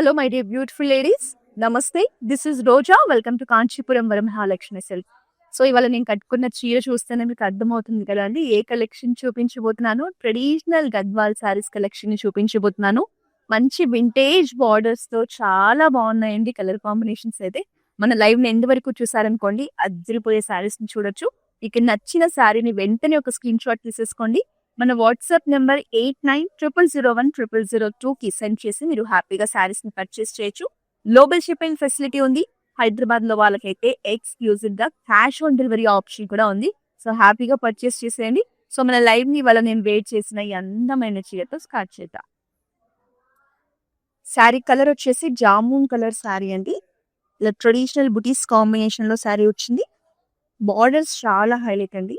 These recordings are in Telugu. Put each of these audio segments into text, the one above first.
Hello, my dear beautiful ladies. Namaste. This is Roja. Welcome to Kanchipuram Varamahalakshmi Silk. So ఇవాళ నేను కట్టుకున్న చీర చూస్తేనే మీకు అర్థమవుతుంది కదా అండి ఏ కలెక్షన్ చూపించబోతున్నాను. ట్రెడిషనల్ గద్వాల్ శారీస్ కలెక్షన్ ని చూపించబోతున్నాను. మంచి వింటేజ్ బార్డర్స్ తో చాలా బాగున్నాయండి కలర్ కాంబినేషన్స్ అయితే. మన లైవ్ ని ఎండ్ వరకు చూసారనుకోండి అదిరిపోయే శారీస్ ని చూడొచ్చు. మీకు నచ్చిన శారీని వెంటనే ఒక స్క్రీన్ షాట్ తీసేసుకోండి. మన వాట్సాప్ నెంబర్ 8900010002కి సెండ్ చేసి మీరు హ్యాపీగా శారీస్ ని పర్చేస్ చేయొచ్చు. గ్లోబల్ షిప్పింగ్ ఫెసిలిటీ ఉంది. హైదరాబాద్ లో వాళ్ళకైతే ఎక్స్క్లూజివ్ గా క్యాష్ ఆన్ డెలివరీ ఆప్షన్ కూడా ఉంది. సో హ్యాపీగా పర్చేస్ చేసేయండి. సో మన లైవ్ ని ఇవాళ నేను వెయిట్ చేసిన ఈ అందమైన చీరతో స్టార్ట్ చేద్దాం. శారీ కలర్ వచ్చేసి జామున్ కలర్ శారీ అండి. ఇలా ట్రెడిషనల్ బుటీస్ కాంబినేషన్ లో శారీ వచ్చింది. బార్డర్స్ చాలా హైలైట్ అండి.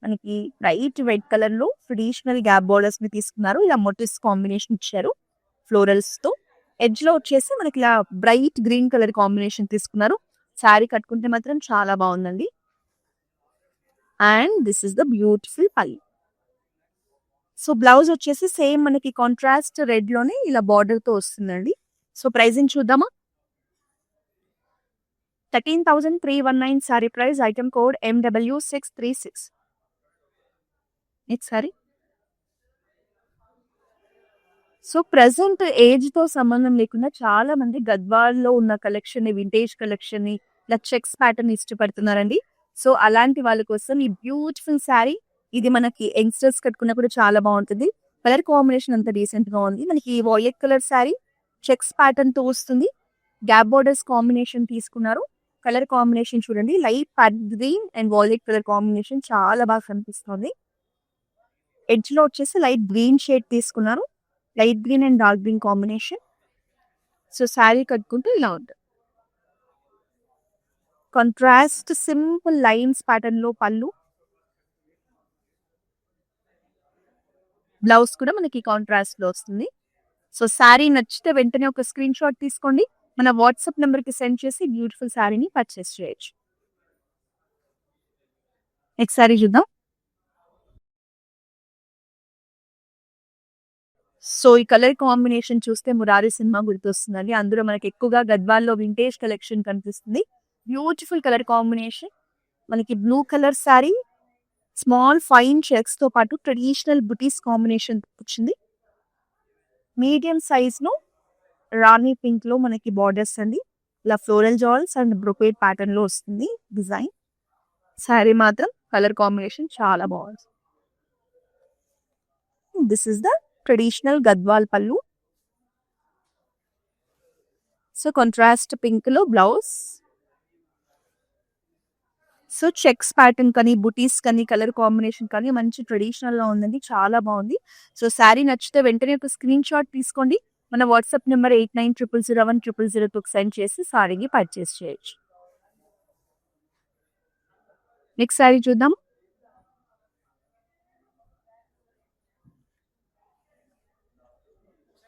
మనకి బ్రైట్ రెడ్ కలర్ లో ట్రెడిషనల్ గ్యాప్ బార్డర్స్ ని తీసుకున్నారు. ఇలా మోటివ్స్ కాంబినేషన్ ఇచ్చారు ఫ్లోరల్స్ తో. ఎడ్జ్ లో వచ్చేసి మనకి ఇలా బ్రైట్ గ్రీన్ కలర్ కాంబినేషన్ తీసుకున్నారు. శారీ కట్టుకుంటే మాత్రం చాలా బాగుందండి. And this is the beautiful పల్లి. సో బ్లౌజ్ వచ్చేసి సేమ్ మనకి కాంట్రాస్ట్ రెడ్ లోనే ఇలా బార్డర్ తో వస్తుందండి. సో ప్రైజింగ్ చూద్దామా. 13,319 sorry price. Item code MW636. Next sorry. So present age తో సంబంధం లేకుండా చాలా మంది గద్వాల్లో ఉన్న కలెక్షన్ ని, వింటేజ్ కలెక్షన్ ని, ఇలా చెక్స్ ప్యాటర్న్ ఇష్టపడుతున్నారండి. సో అలాంటి వాళ్ళ కోసం ఈ బ్యూటిఫుల్ శారీ. ఇది మనకి యంగ్స్టర్స్ కట్టుకున్నప్పుడు చాలా బాగుంటుంది. కలర్ కాంబినేషన్ అంత డీసెంట్ గా ఉంది. మనకి violet colour sari checks pattern తో వస్తుంది. గ్యాప్ బోర్డర్స్ కాంబినేషన్ తీసుకున్నారు. కలర్ కాంబినేషన్ చూడండి, light Pat green and violet colour combination చాలా బాగా కనిపిస్తుంది. ఎడ్జ్ లో వచ్చేసి లైట్ గ్రీన్ షేడ్ తీసుకున్నారు. Light green and dark green combination. So sari కట్టుకుంటూ ఇలా ఉంటుంది. కాంట్రాస్ట్ సింపుల్ లైన్స్ ప్యాటర్న్ లో పళ్ళు. బ్లౌజ్ కూడా మనకి కాంట్రాస్ట్ లో వస్తుంది. సో శారీ నచ్చితే వెంటనే ఒక స్క్రీన్ షాట్ తీసుకోండి. మన వాట్సాప్ నెంబర్ కి సెండ్ చేసి బ్యూటిఫుల్ శారీని పర్చేస్ చేయొచ్చు. నెక్స్ట్ శారీ చూద్దాం. సో ఈ కలర్ కాంబినేషన్ చూస్తే మురారి సినిమా గుర్తొస్తుందండి. అందులో మనకి ఎక్కువగా గద్వాల్లో వింటేజ్ కలెక్షన్ కనిపిస్తుంది. Beautiful colour combination. మనకి blue colour sari small fine checks తో పాటు ట్రెడిషనల్ బుటీస్ కాంబినేషన్ వచ్చింది. మీడియం సైజ్ లో రాణి పింక్ లో మనకి బార్డర్స్ అండి. ఇలా ఫ్లోరల్ జాల్స్ అండ్ బ్రొకేట్ ప్యాటర్న్ లో వస్తుంది డిజైన్. శారీ మాత్రం కలర్ కాంబినేషన్ చాలా బాగుంది. This is the traditional Gadwal పళ్ళు. సో కాంట్రాస్ట్ పింక్ లో బ్లౌజ్. సో చెక్స్ ప్యాటర్న్ కానీ బుటీస్ కానీ కలర్ కాంబినేషన్ కానీ మంచి ట్రెడిషనల్ గా ఉందండి. చాలా బాగుంది. సో శారీ నచ్చితే వెంటనే ఒక స్క్రీన్ షాట్ తీసుకోండి. మన వాట్సాప్ నెంబర్ 8900010002కి సెండ్ చేసి శారీని పర్చేస్ చేయొచ్చు. నెక్స్ట్ శారీ చూద్దాం.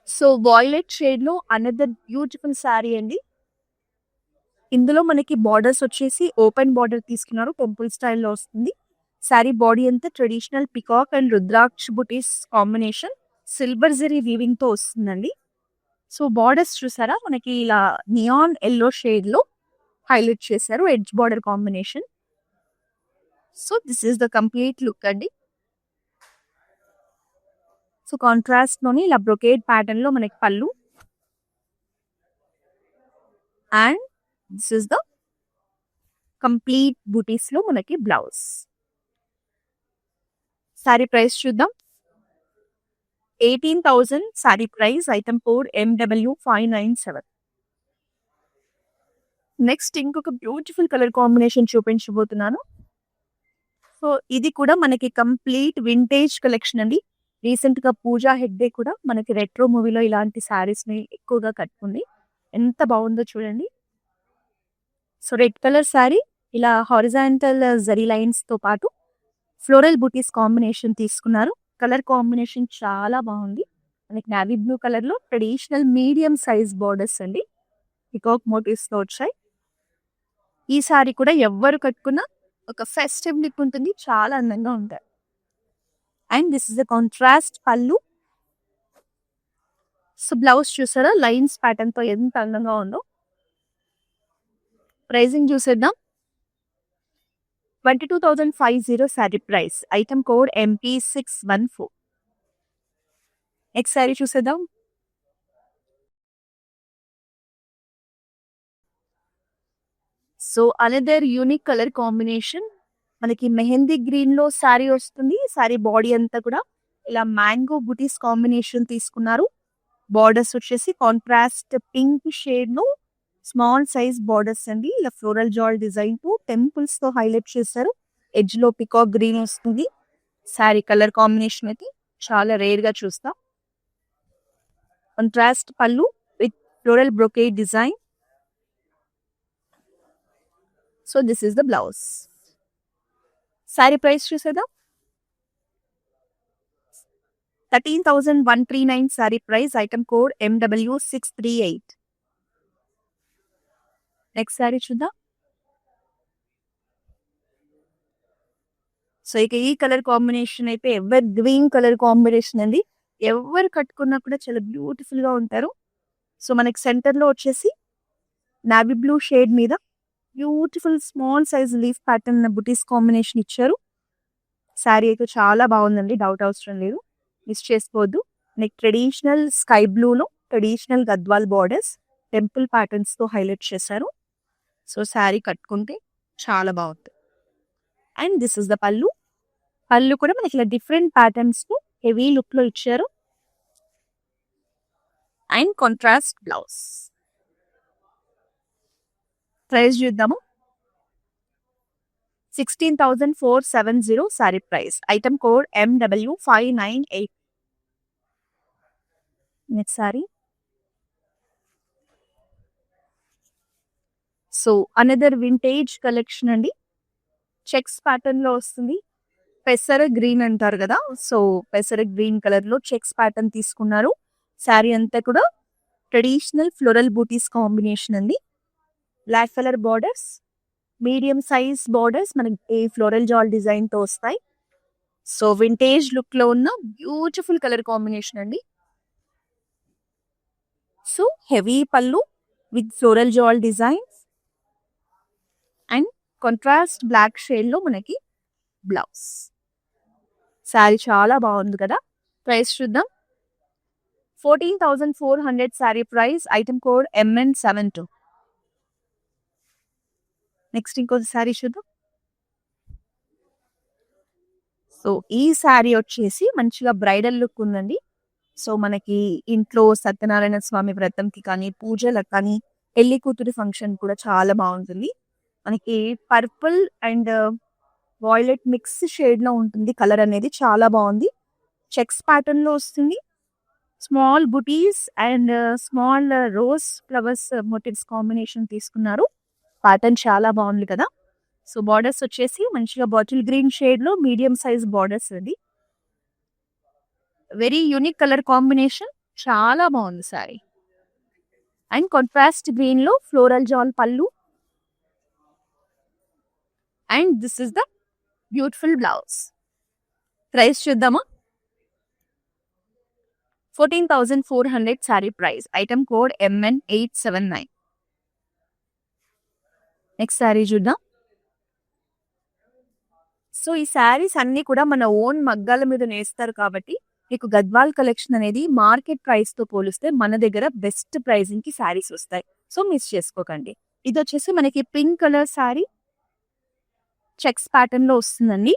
సో వాయిలెట్ షేడ్ లో అనదర్ బ్యూటిఫుల్ శారీ అండి. ఇందులో మనకి బార్డర్స్ వచ్చేసి ఓపెన్ బార్డర్ తీసుకున్నారు. టెంపుల్ స్టైల్లో వస్తుంది. శారీ బాడీ అంతా traditional peacock and rudraksha buttis combination silver zari weaving తో వస్తుందండి. సో బార్డర్స్ చూసారా మనకి ఇలా నియాన్ ఎల్లో షేడ్ లో హైలైట్ చేశారు. Edge border combination. So this is the complete look అండి. సో కాంట్రాస్ట్ లోని ఇలా బ్రొకేట్ ప్యాటర్న్ లో మనకి pallu. And this is the complete బూటీస్ లో మనకి బ్లౌజ్. సారీ ప్రైస్ చూద్దాం. 18,000 sari price. Item code MW597. Next ఇంకొక బ్యూటిఫుల్ కలర్ కాంబినేషన్ చూపించబోతున్నాను. సో ఇది కూడా మనకి కంప్లీట్ వింటేజ్ కలెక్షన్ అండి. రీసెంట్ గా పూజా హెగ్డే కూడా మనకి రెట్రో మూవీలో ఇలాంటి శారీస్ ని ఎక్కువగా కట్టుకుంది. ఎంత బాగుందో చూడండి. సో రెడ్ కలర్ శారీ ఇలా హారిజాంటల్ జరీ లైన్స్ తో పాటు ఫ్లోరల్ బూటీస్ కాంబినేషన్ తీసుకున్నారు. కలర్ కాంబినేషన్ చాలా బాగుంది. మనకి నావీ బ్లూ కలర్ లో ట్రెడిషనల్ మీడియం సైజ్ బార్డర్స్ అండి. పికాక్ మోటివ్స్ తో వచ్చాయి. ఈ శారీ కూడా ఎవ్వరు కట్టుకున్నా ఒక ఫెస్టివ్ లుక్ ఉంటుంది. చాలా అందంగా ఉంటాయి. And this is the contrast pallu. So blouse చూసారా లైన్స్ ప్యాటర్న్ తో ఎంత అందంగా ఉందో. ప్రైజింగ్ చూసేద్దాం. 22,500 sari price. Item code MP614. Next sari చూసేద్దాం. So another unique colour combination. మనకి మెహందీ గ్రీన్ లో శారీ వస్తుంది. శారీ బాడీ అంతా కూడా ఇలా మ్యాంగో బుటీస్ కాంబినేషన్ తీసుకున్నారు. బార్డర్స్ వచ్చేసి కాంట్రాస్ట్ పింక్ షేడ్ లో స్మాల్ సైజ్ బార్డర్స్ అండి. ఇలా ఫ్లోరల్ జాల్ డిజైన్ తో టెంపుల్స్ తో హైలైట్ చేశారు. ఎడ్జ్ లో పికాక్ గ్రీన్ వస్తుంది. శారీ కలర్ కాంబినేషన్ అయితే చాలా రేర్ గా చూస్తాం. కాంట్రాస్ట్ పళ్ళు with floral brocade design. So this is the blouse. Sari price చూసేద్దాం. 13,139 sari price. Item code MW638. Next sari చూద్దాం. సో ఇక ఈ కలర్ కాంబినేషన్ అయితే ఎవర్ గ్రీన్ కలర్ కాంబినేషన్ అండి. ఎవరు కట్టుకున్నా కూడా చాలా బ్యూటిఫుల్ గా ఉంటారు. సో మనకి సెంటర్ లో వచ్చేసి నావీ బ్లూ షేడ్ మీద beautiful small size leaf pattern బుటీస్ కాంబినేషన్ ఇచ్చారు. శారీ అయితే చాలా బాగుందండి, డౌట్ అవసరం లేదు, మిస్ చేసుకోవద్దు. నెక్స్ట్ ట్రెడిషనల్ స్కై బ్లూ లో traditional Gadwal borders temple patterns తో హైలైట్ చేశారు. సో శారీ కట్టుకుంటే చాలా బాగుంది. అండ్ దిస్ ఇస్ ద పళ్ళు. పళ్ళు కూడా మనకి ఇలా డిఫరెంట్ ప్యాటర్న్స్ తో హెవీ లుక్ లో ఇచ్చారు. And contrast blouse. ప్రైస్ చూద్దాము. 16,470 sari price. Item code MW598. Next sari. So another vintage collection అండి. చెక్స్ ప్యాటర్న్ లో వస్తుంది. పెసర గ్రీన్ అంటారు కదా, సో పెసర గ్రీన్ కలర్ లో చెక్స్ ప్యాటర్న్ తీసుకున్నారు. శారీ అంతా కూడా ట్రెడిషనల్ ఫ్లోరల్ బూటీస్ కాంబినేషన్ అండి. Black colour borders, medium size borders మనకి ఈ ఫ్లోరల్ జాల్ డిజైన్ తో వస్తాయి. సో వింటేజ్ లుక్ లో ఉన్న బ్యూటిఫుల్ కలర్ కాంబినేషన్ అండి. So heavy pallu with floral jaal designs and contrast black shade లో మనకి బ్లౌజ్. శారీ చాలా బాగుంది కదా. ప్రైస్ చూద్దాం. 14,400 sari price. Item code MN72. Next ఇంకో శారీ చూద్దాం. సో ఈ శారీ వచ్చేసి మంచిగా బ్రైడల్ లుక్ ఉందండి. సో మనకి ఇంట్లో సత్యనారాయణ స్వామి వ్రతంకి కానీ పూజలకు కానీ పెళ్లి కూతురి ఫంక్షన్ కూడా చాలా బాగుంటుంది. మనకి purple and violet mix shade లో ఉంటుంది. కలర్ అనేది చాలా బాగుంది. చెక్స్ ప్యాటర్న్ లో వస్తుంది. Small booties and small rose flowers motifs combination తీసుకున్నారు. ప్యాటర్న్ చాలా బాగుంది కదా. సో బార్డర్స్ వచ్చేసి మంచిగా బాటిల్ గ్రీన్ షేడ్ లో మీడియం సైజ్ బార్డర్స్ అండి. వెరీ యూనిక్ కలర్ కాంబినేషన్, చాలా బాగుంది సారీ. అండ్ కాంట్రాస్ట్ గ్రీన్ లో ఫ్లోరల్ జాల్ పళ్ళు. And this is the beautiful blouse. Price చూద్దామా. 14,400 sari price. Item code MN879. Next sari చూద్దాం. సో ఈ శారీస్ అన్ని కూడా మన ఓన్ మగ్గాల మీద నేస్తారు కాబట్టి మీకు గద్వాల్ కలెక్షన్ అనేది మార్కెట్ ప్రైస్ తో పోలిస్తే మన దగ్గర బెస్ట్ ప్రైజింగ్ కి శారీస్ వస్తాయి. సో మిస్ చేసుకోకండి. ఇది వచ్చేసి మనకి pink colour sari checks pattern లో వస్తుందండి.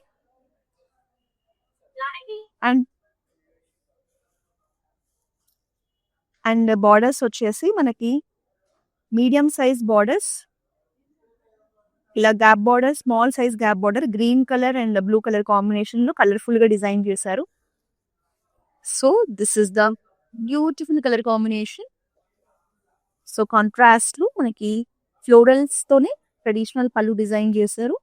అండ్ బార్డర్స్ వచ్చేసి మనకి మీడియం సైజ్ బార్డర్స్, ఇలా gap border, small size gap border green colour and blue colour combination లో కలర్ఫుల్ గా డిజైన్ చేశారు. So this is the beautiful colour combination. So contrast లో మనకి ఫ్లోరల్స్ తోనే ట్రెడిషనల్ పళ్ళు డిజైన్ చేశారు.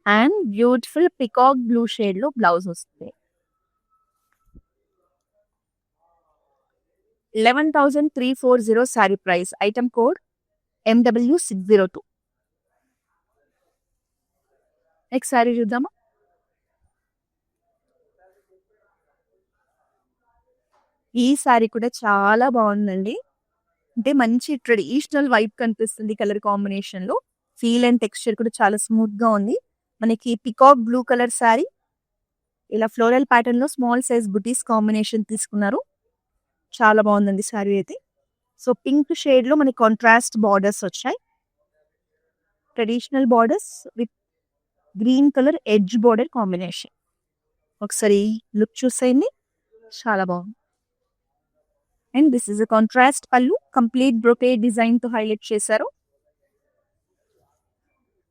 And beautiful peacock blue shade లో బ్లౌజ్ వస్తుంది. 11,340 sari price. Item code MW602. Next sari చూద్దామా. ఈ సారీ కూడా చాలా బాగుందండి. అంటే మంచి ట్రెడిషనల్ వైబ్ కనిపిస్తుంది కలర్ కాంబినేషన్ లో. ఫీల్ అండ్ టెక్స్చర్ కూడా చాలా స్మూత్ గా ఉంది. మనకి పికాక్ బ్లూ కలర్ సారీ, ఇలా ఫ్లోరల్ ప్యాటర్న్ లో స్మాల్ సైజ్ బుటీస్ కాంబినేషన్ తీసుకున్నారు. చాలా బాగుందండి సారీ అయితే. సో పింక్ షేడ్ లో మనకి కాంట్రాస్ట్ బార్డర్స్ వచ్చాయి. Traditional borders with green colour edge border combination. ఒకసారి లుక్ చూసేయండి, చాలా బాగుంది. And this is a contrast పళ్ళు, కంప్లీట్ బ్రొకేడ్ డిజైన్ తో హైలైట్ చేశారు.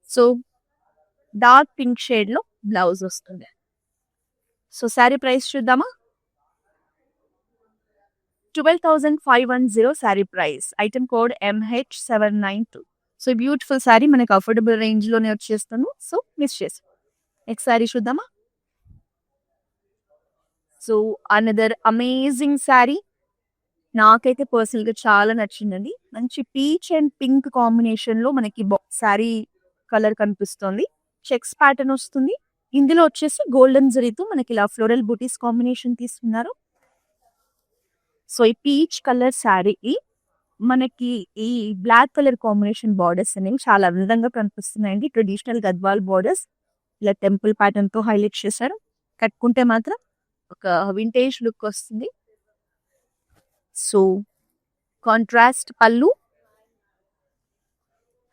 సో డార్క్ పింక్ షేడ్ లో బ్లౌజ్ వస్తుంది. సో శారీ ప్రైస్ చూద్దామా. 12,510 sari price. Item code MH792. So beautiful sari మనకి అఫోర్డబుల్ రేంజ్ లోనే వచ్చేస్తాను. సో మిస్ చేసి నెక్స్ట్ శారీ చూద్దామా. So another amazing sari. నాకైతే పర్సనల్ గా చాలా నచ్చిందండి. మంచి పీచ్ అండ్ పింక్ కాంబినేషన్ లో మనకి శారీ కలర్ కనిపిస్తుంది. చెక్స్ ప్యాటర్న్ వస్తుంది. ఇందులో వచ్చేసి గోల్డెన్ జరీతో మనకి ఇలా ఫ్లోరల్ బూటీస్ కాంబినేషన్ తీసుకున్నారు. సో ఈ పీచ్ కలర్ శారీకి మనకి ఈ బ్లాక్ కలర్ కాంబినేషన్ బార్డర్స్ అనేవి చాలా అందంగా కనిపిస్తున్నాయండి. ట్రెడిషనల్ గద్వాల్ బార్డర్స్ ఇలా టెంపుల్ ప్యాటర్న్ తో హైలైట్ చేశారు. కట్టుకుంటే మాత్రం ఒక వింటేజ్ లుక్ వస్తుంది. So contrast pallu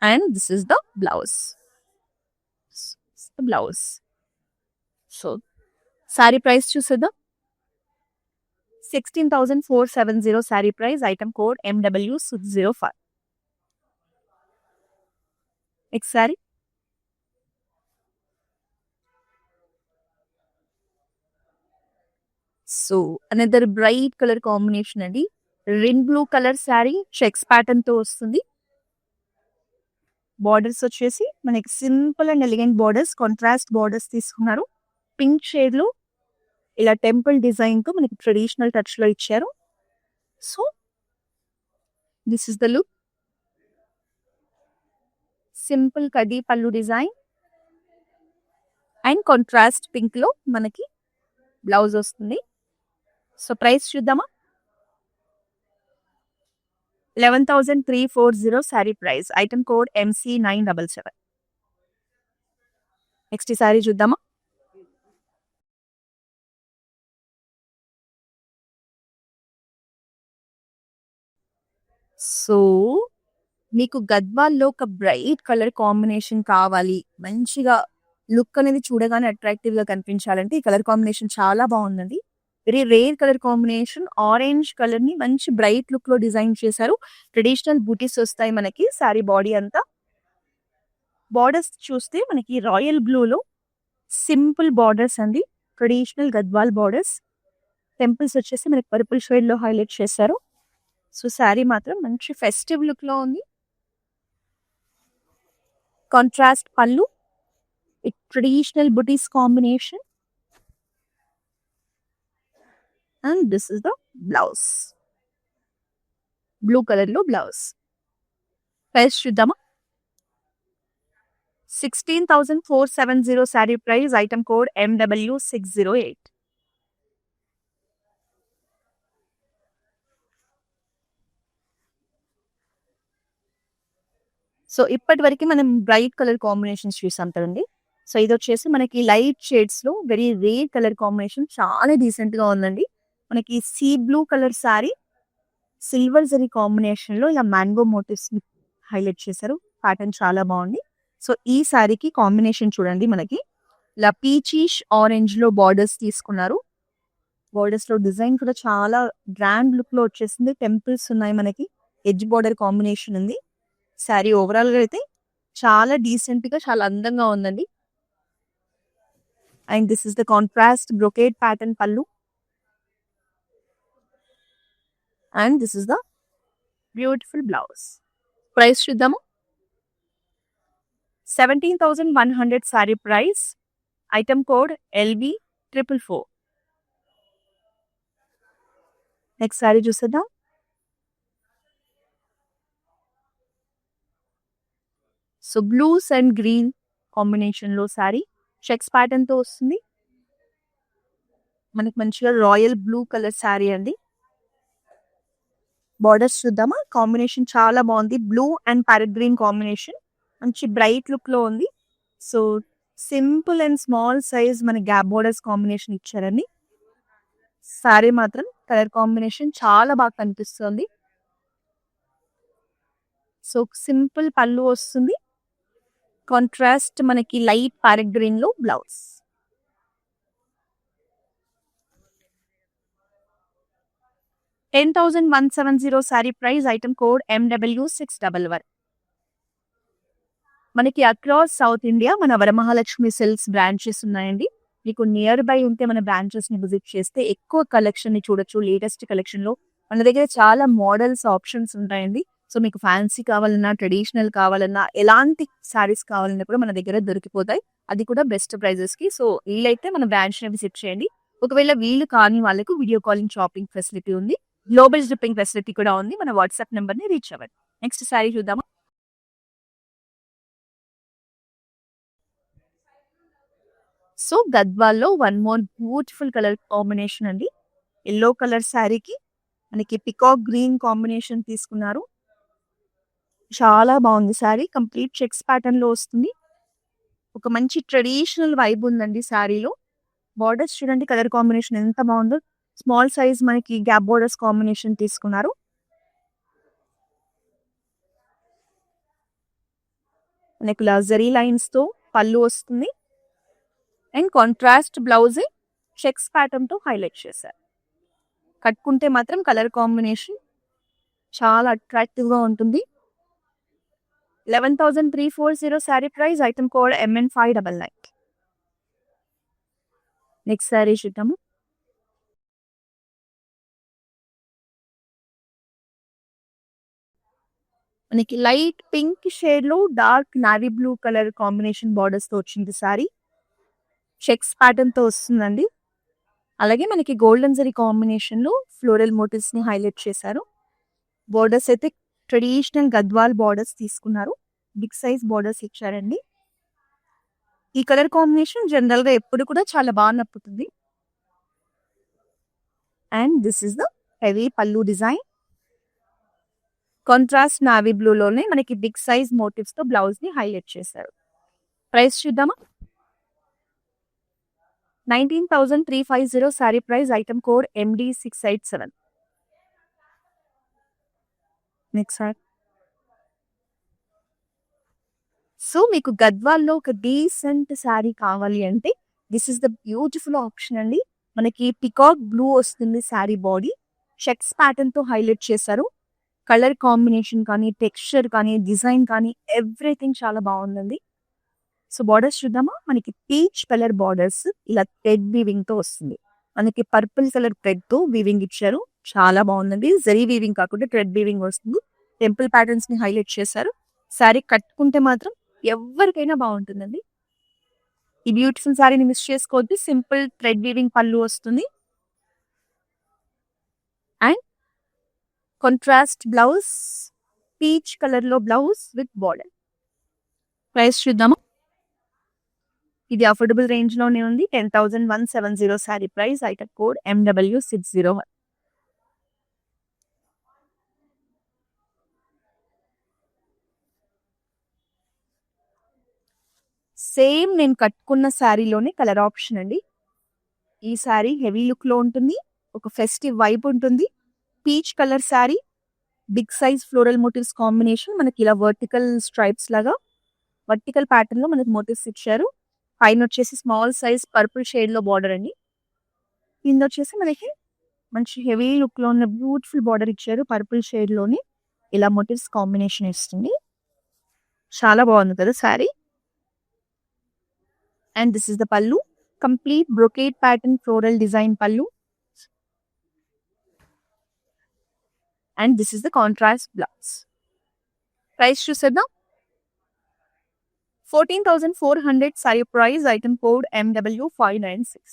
and this is the blouse. So sari price చూసేద్దాం. 16,470 sari price. Item code MW605. Next sari. So another bright colour combination అండి. Red blue colour sari checks pattern తో వస్తుంది. బార్డర్స్ వచ్చేసి మనకి simple and elegant borders, contrast borders తీసుకున్నారు. పింక్ షేడ్ లో ఇలా టెంపుల్ డిజైన్ తో మనకి ట్రెడిషనల్ టచ్ లో ఇచ్చారు. So this is the look. Simple కడ్డీ పళ్ళు డిజైన్ అండ్ కాంట్రాస్ట్ పింక్ లో మనకి బ్లౌజ్ వస్తుంది. సో ప్రైస్ చూద్దామా. 11,340 sari price. Item code MC977. Next ఈ శారీ చూద్దామా. సో మీకు గద్వాల్లో ఒక బ్రైట్ కలర్ కాంబినేషన్ కావాలి, మంచిగా లుక్ అనేది చూడగానే అట్రాక్టివ్ గా కనిపించాలంటే ఈ కలర్ కాంబినేషన్ చాలా బాగుందండి. Very rare colour combination. Orange colour ని మంచి బ్రైట్ లుక్ లో డిజైన్ చేశారు. ట్రెడిషనల్ బూటీస్ వస్తాయి మనకి సారీ బాడీ అంతా. బార్డర్స్ చూస్తే మనకి రాయల్ బ్లూ లో సింపుల్ బార్డర్స్ అండి. Traditional Gadwal borders. టెంపుల్స్ వచ్చేసి మనకి పర్పుల్ షేడ్ లో హైలైట్ చేశారు. సో శారీ మాత్రం మంచి ఫెస్టివ్ లుక్ లో ఉంది. కాంట్రాస్ట్ పళ్ళు with traditional buttis combination and this is the blouse. Blue colour లో బ్లౌజ్. ప్రైస్ చూద్దామా. 16,470 sari price. Item code MW608. So ఇప్పటి వరకు మనం బ్రైట్ కలర్ కాంబినేషన్స్ చూసాం కదండి. సో ఇది వచ్చేసి మనకి లైట్ షేడ్స్ లో వెరీ రేర్ కలర్ కాంబినేషన్, చాలా డీసెంట్ గా ఉందండి. మనకి sea blue colour sorry silver zari combination లో ఇలా మ్యాంగో మోటివ్స్ హైలైట్ చేశారు. ప్యాటర్న్ చాలా బాగుంది. సో ఈ సారీకి కాంబినేషన్ చూడండి, మనకి ఇలా పీచిష్ ఆరెంజ్ లో బార్డర్స్ తీసుకున్నారు. బార్డర్స్ లో డిజైన్ కూడా చాలా గ్రాండ్ లుక్ లో వచ్చేసింది. టెంపుల్స్ ఉన్నాయి, మనకి ఎడ్జ్ బార్డర్ కాంబినేషన్ ఉంది. శారీ ఓవరాల్ గా అయితే చాలా డీసెంట్ గా చాలా అందంగా ఉందండి. And this is the contrast brocade pattern pallu and this is the beautiful blouse. Price చూద్దాము. 17,100 sari price. Item code LB444. Next sari చూసేద్దాం. So blues and green combination లో శారీ చెక్స్ ప్యాటర్న్ తో వస్తుంది. మనకి మంచిగా రాయల్ బ్లూ కలర్ శారీ అండి. బార్డర్స్ చూద్దామా? కాంబినేషన్ చాలా బాగుంది. Blue and parrot green combination మంచి బ్రైట్ లుక్ లో ఉంది. So simple and small size మన గ్యాప్ బార్డర్స్ కాంబినేషన్ ఇచ్చారండి. సారీ మాత్రం కలర్ కాంబినేషన్ చాలా బాగా కనిపిస్తుంది. సో సింపుల్ పళ్ళు వస్తుంది. కాంట్రాస్ట్ మనకి లైట్ ప్యారెట్ గ్రీన్ లో blouse. $10,170 sorry price. Item code MW611. మనకి అక్రాస్ సౌత్ ఇండియా మన వరమహాలక్ష్మి సిల్క్స్ బ్రాంచెస్ ఉన్నాయండి. మీకు నియర్ బై ఉంటే మన బ్రాంచెస్ ని విజిట్ చేస్తే ఎక్కువ కలెక్షన్ ని చూడొచ్చు. లేటెస్ట్ కలెక్షన్ లో మన దగ్గర చాలా మోడల్స్ ఆప్షన్స్ ఉంటాయండి. సో మీకు ఫ్యాన్సీ కావాలన్నా, ట్రెడిషనల్ కావాలన్నా, ఎలాంటి సారీస్ కావాలన్నా కూడా మన దగ్గర దొరికిపోతాయి. అది కూడా బెస్ట్ ప్రైజెస్ కి. సో వీలైతే మన బ్రాంచ్ ని విజిట్ చేయండి. ఒకవేళ వీలు కాని వాళ్ళకు వీడియో కాలింగ్ షాపింగ్ ఫెసిలిటీ ఉంది. గ్లోబల్ షిప్పింగ్ ఫెసిలిటీ కూడా ఉంది. మన వాట్సాప్ నెంబర్ ని రీచ్ అవ్వండి. నెక్స్ట్ సారీ చూద్దామా? సో గద్వాల్లో one more beautiful colour combination అండి. ఎల్లో కలర్ శారీకి మనకి పికాక్ గ్రీన్ కాంబినేషన్ తీసుకున్నారు. చాలా బాగుంది శారీ. కంప్లీట్ చెక్స్ ప్యాటర్న్ లో వస్తుంది. ఒక మంచి ట్రెడిషనల్ వైబ్ ఉందండి శారీలో. బార్డర్స్ చూడండి, కలర్ కాంబినేషన్ ఎంత బాగుందో. స్మాల్ సైజ్ మనకి గ్యాప్ బార్డర్స్ కాంబినేషన్ తీసుకున్నారు. మనకి లజరీ లైన్స్ తో పళ్ళు వస్తుంది. And contrast blouse checks pattern తో హైలైట్ చేశారు. కట్టుకుంటే మాత్రం కలర్ కాంబినేషన్ చాలా అట్రాక్టివ్ గా ఉంటుంది. 11,340 sorry price. Item code MN599. Next sorry చూద్దాము. మనకి లైట్ పింక్ షేడ్ లో dark navy blue colour combination borders తో వచ్చింది సారీ. చెక్స్ ప్యాటర్న్ తో వస్తుందండి. అలాగే మనకి గోల్డెన్ జరీ కాంబినేషన్ లో ఫ్లోరల్ మోటివ్స్ ని హైలైట్ చేశారు. బోర్డర్స్ అయితే ట్రెడిషనల్ గద్వాల్ బార్డర్స్ తీసుకున్నారు. బిగ్ సైజ్ బార్డర్స్ ఇచ్చారండి. ఈ కలర్ కాంబినేషన్ జనరల్ గా ఎప్పుడు కూడా చాలా బాగా నప్పుతుంది. And this is the heavy pallu design. Contrast navy blue లోనే మనకి బిగ్ సైజ్ మోటివ్స్ తో బ్లౌజ్ ని హైలైట్ చేశారు. ప్రైస్ చూద్దామా? 19,350 sari price. Item code MD687. Next sir. So మీకు గద్వాల్లో ఒక డీసెంట్ శారీ కావాలి అంటే this is the beautiful option అండి. మనకి పికాక్ బ్లూ వస్తుంది శారీ బాడీ. చెక్స్ ప్యాటర్న్ తో హైలైట్ చేశారు. కలర్ కాంబినేషన్ కానీ, టెక్స్చర్ కానీ, డిజైన్ కానీ ఎవ్రీథింగ్ చాలా బాగుందండి. సో బార్డర్స్ చూద్దామా? మనకి పీచ్ కలర్ బార్డర్స్ ఇలా థ్రెడ్ వీవింగ్ తో వస్తుంది. మనకి పర్పుల్ కలర్ థ్రెడ్ తో వీవింగ్ ఇచ్చారు. చాలా బాగుందండి. జరీ వీవింగ్ కాకుండా థ్రెడ్ వీవింగ్ వస్తుంది. టెంపుల్ ప్యాటర్న్స్ ని హైలైట్ చేశారు. శారీ కట్టుకుంటే మాత్రం ఎవరికైనా బాగుంటుందండి. ఈ బ్యూటిఫుల్ శారీని మిస్ చేసుకోవద్దు. సింపుల్ థ్రెడ్ వీవింగ్ పళ్ళు వస్తుంది. And contrast blouse, peach colour లో బ్లౌజ్ విత్ బార్డర్. ప్రైస్ చూద్దామా? ఇది అఫోర్డబుల్ రేంజ్ లోనే ఉంది. 10,170 sorry price. Item code MW601. Same నేను కట్టుకున్న శారీలోనే కలర్ ఆప్షన్ అండి. ఈ శారీ హెవీ లుక్ లో ఉంటుంది. ఒక ఫెస్టివ్ వైబ్ ఉంటుంది. Peach colour sari, big size floral motifs combination. మనకి ఇలా వర్టికల్ స్ట్రైప్స్ లాగా వర్టికల్ ప్యాటర్న్ లో మనకి మోటివ్స్ ఇచ్చారు. పైన వచ్చేసి స్మాల్ సైజ్ పర్పుల్ షేడ్ లో బార్డర్ అండి. కింద వచ్చేసి మనకి మంచి హెవీ లుక్ లో ఉన్న బ్యూటిఫుల్ బార్డర్ ఇచ్చారు. పర్పుల్ షేడ్ లోని ఇలా మోటివ్స్ కాంబినేషన్ ఇస్తుంది. చాలా బాగుంది కదా sari. And this is the pallu. Complete brocade pattern floral design pallu. And this is the contrast blouse. Price చూసేద్దాం. 14,400 sorry price. Item code MW596.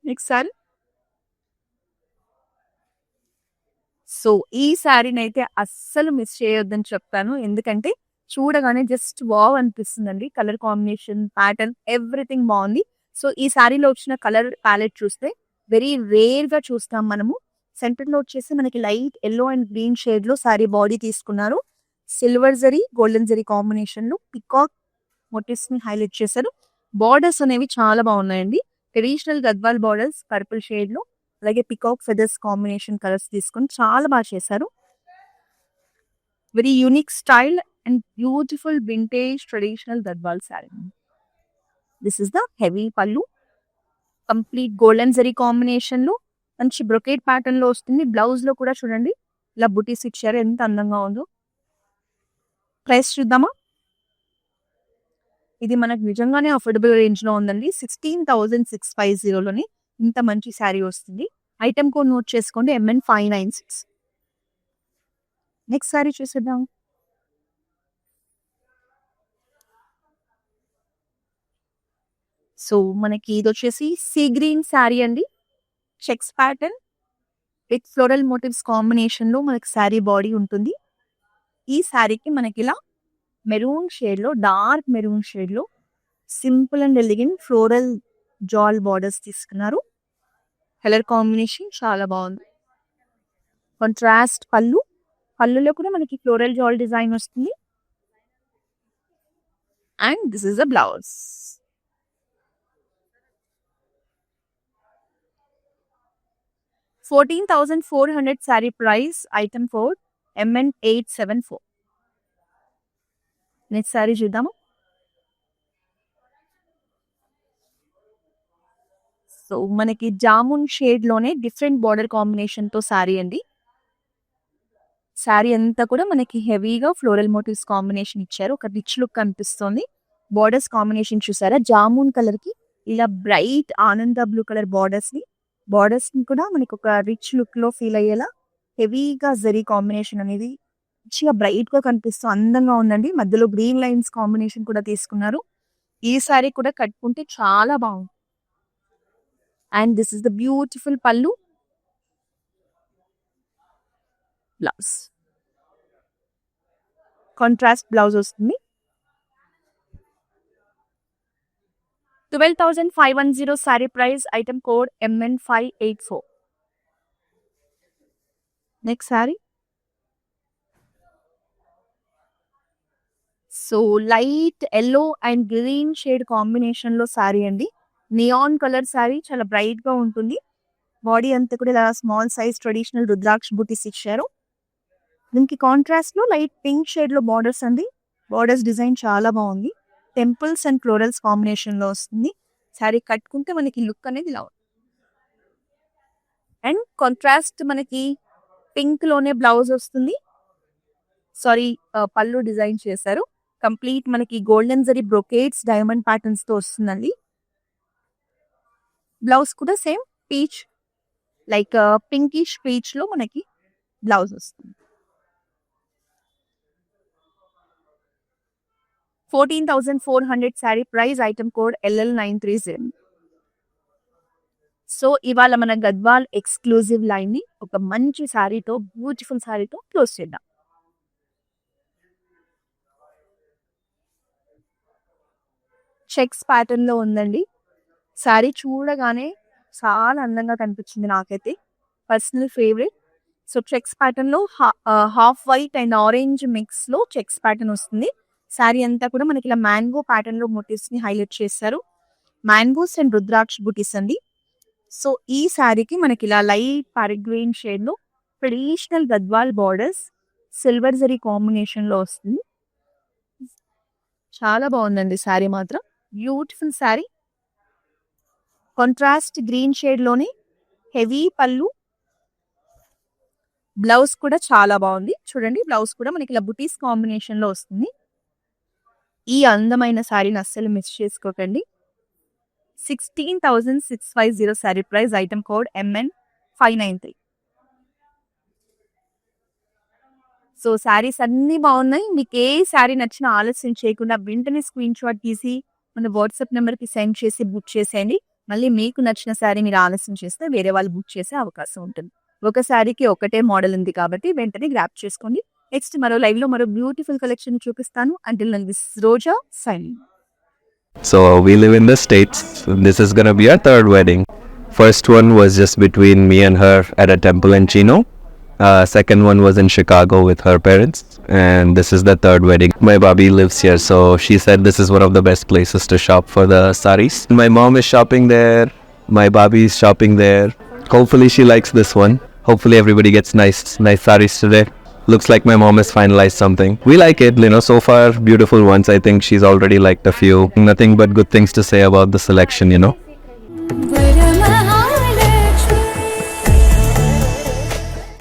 Next sorry. So ఈ శారీని అయితే అస్సలు మిస్ చేయొద్దని చెప్తాను. ఎందుకంటే చూడగానే జస్ట్ వావ్ అనిపిస్తుందండి. కలర్ కాంబినేషన్, ప్యాటర్న్ ఎవ్రీథింగ్ బాగుంది. సో ఈ శారీలో వచ్చిన కలర్ ప్యాలెట్ చూస్తే వెరీ రేర్ గా చూస్తాం మనము. సెంటర్ లో వచ్చేసి మనకి light yellow and green shade లో సారీ బాడీ తీసుకున్నారు. Silver zari golden zari combination లో పికాక్ మోటివ్స్ ని హైలైట్ చేశారు. బార్డర్స్ అనేవి చాలా బాగున్నాయండి. Traditional Gadwal borders purple shade లో, అలాగే పికాక్ ఫెదర్స్ కాంబినేషన్ కలర్స్ తీసుకొని చాలా బాగా చేశారు. Very unique style and beautiful vintage traditional Gadwal sari. This is the heavy పళ్ళు, కంప్లీట్ గోల్డెన్ జరీ కాంబినేషన్ లో మంచి బ్రొకేట్ ప్యాటర్న్ లో వస్తుంది. బ్లౌజ్ లో కూడా చూడండి ఇలా బుటీస్ ఇచ్చారు, ఎంత అందంగా ఉందో. ప్రైస్ చూద్దామా? ఇది మనకు నిజంగానే అఫోర్డబుల్ రేంజ్ లో ఉందండి. 16,650 లోని ఇంత మంచి శారీ వస్తుంది. ఐటమ్ కోడ్ నోట్ చేసుకోండి, MN596. నెక్స్ట్ శారీ చూసేద్దాం. సో మనకి ఇది వచ్చేసి సీ గ్రీన్ శారీ అండి. Checks pattern with floral motifs combination లో మనకి శారీ బాడీ ఉంటుంది. ఈ శారీకి మనకి ఇలా మెరూన్ షేడ్ లో, డార్క్ మెరూన్ షేడ్ లో simple and elegant floral jaal borders తీసుకున్నారు. కలర్ కాంబినేషన్ చాలా బాగుంది. కాంట్రాస్ట్ పళ్ళు, పళ్ళులో కూడా మనకి ఫ్లోరల్ జాల్ డిజైన్ వస్తుంది. And this is a blouse. $14,400 sari price. Item code MN874. Next sari చూద్దాము. సో మనకి జామున్ షేడ్ లోనే డిఫరెంట్ బార్డర్ కాంబినేషన్ తో శారీ అండి. శారీ అంతా కూడా మనకి హెవీగా ఫ్లోరల్ మోటివ్స్ కాంబినేషన్ ఇచ్చారు. ఒక రిచ్ లుక్ కనిపిస్తుంది. బార్డర్స్ కాంబినేషన్ చూసారా, జామున్ కలర్ కి ఇలా బ్రైట్ ఆనంద బ్లూ కలర్ బార్డర్స్ ని కూడా మనకి ఒక రిచ్ లుక్ లో ఫీల్ అయ్యేలా హెవీగా జరీ కాంబినేషన్ అనేది మంచిగా బ్రైట్ గా కనిపిస్తూ అందంగా ఉందండి. మధ్యలో గ్రీన్ లైన్స్ కాంబినేషన్ కూడా తీసుకున్నారు. ఈ శారీ కూడా కట్టుకుంటే చాలా బాగుంది. And this is the beautiful పళ్ళు, బ్లౌజ్. కాంట్రాస్ట్ బ్లౌజ్ వస్తుంది. 12,510 sari price. Item code MN584. Next sari. So light yellow and green shade combination లో శారీ అండి. నియాన్ కలర్ శారీ, చాలా బ్రైట్ గా ఉంటుంది. బాడీ అంతా కూడా ఇలా స్మాల్ సైజ్ ట్రెడిషనల్ రుద్రాక్ష బుటీస్ ఇచ్చారు. దీనికి కాంట్రాస్ట్ లో లైట్ పింక్ షేడ్ లో బార్డర్స్ అండి. బార్డర్స్ డిజైన్ చాలా బాగుంది. టెంపుల్స్ అండ్ ఫ్లోరల్స్ కాంబినేషన్ లో వస్తుంది. శారీ కట్టుకుంటే మనకి లుక్ అనేది ఇలా. అండ్ కాంట్రాస్ట్ మనకి పింక్ లోనే బ్లౌజ్ వస్తుంది. సారీ, పళ్ళు డిజైన్ చేశారు. కంప్లీట్ మనకి golden zari brocades diamond patterns తో వస్తుందండి. బ్లౌజ్ కూడా same peach, like pinkish peach లో మనకి బ్లౌజ్ వస్తుంది. 14,400 sari price. Item code LL930. So ఇవాళ మన గద్వాల్ ఎక్స్క్లూజివ్ లైన్ ని ఒక మంచి శారీతో, బ్యూటిఫుల్ శారీతో క్లోజ్ చేద్దాం. చెక్స్ ప్యాటర్న్ లో ఉందండి. శారీ చూడగానే చాలా అందంగా కనిపించింది నాకైతే, personal favourite. So checks pattern లో half white and orange mix లో చెక్స్ ప్యాటర్న్ వస్తుంది. శారీ అంతా కూడా మనకి ఇలా మ్యాంగో ప్యాటర్న్ లో మోటివ్స్ ని హైలైట్ చేశారు. మ్యాంగోస్ అండ్ రుద్రాక్ష బుటీస్ అండి. సో ఈ శారీకి మనకి ఇలా లైట్ ప్యారెట్ గ్రీన్ షేడ్ లో traditional Gadwal borders silver zari combination లో వస్తుంది. చాలా బాగుందండి శారీ మాత్రం. Beautiful sari. Contrast green shade లోనే హెవీ పళ్ళు, బ్లౌజ్ కూడా చాలా బాగుంది. చూడండి, బ్లౌజ్ కూడా మనకి ఇలా బుటీస్ కాంబినేషన్ లో వస్తుంది. ఈ అందమైన శారీని అస్సలు మిస్ చేసుకోకండి. 16,650 sari price. Item code MN593. So saris అన్ని బాగున్నాయి. మీకు ఏ శారీ నచ్చినా ఆలస్యం చేయకుండా వెంటనే స్క్రీన్ షాట్ తీసి మన వాట్సాప్ నెంబర్కి సెండ్ చేసి బుక్ చేసేయండి. మళ్ళీ మీకు నచ్చిన శారీ మీరు ఆలస్యం చేస్తే వేరే వాళ్ళు బుక్ చేసే అవకాశం ఉంటుంది. ఒక శారీకి ఒకటే మోడల్ ఉంది కాబట్టి వెంటనే గ్రాప్ చేసుకోండి. నెక్స్ట్ మరో లైవ్ లో మరో బ్యూటిఫుల్ కలెక్షన్ చూపిస్తాను. Until then this is Roja signing. So we live in the States. This is gonna be our third wedding. First one was just between me and her at a temple in Chino. Second one was in Chicago with her parents, and this is the third wedding. My Bobby lives here, so she said this is one of the best places to shop for the saris. My mom is shopping there, my Bobby is shopping there. Hopefully she likes this one. Hopefully everybody gets nice saris today. Looks like my mom has finalized something. We like it, so far beautiful ones. I think she's already liked a few. Nothing but good things to say about the selection,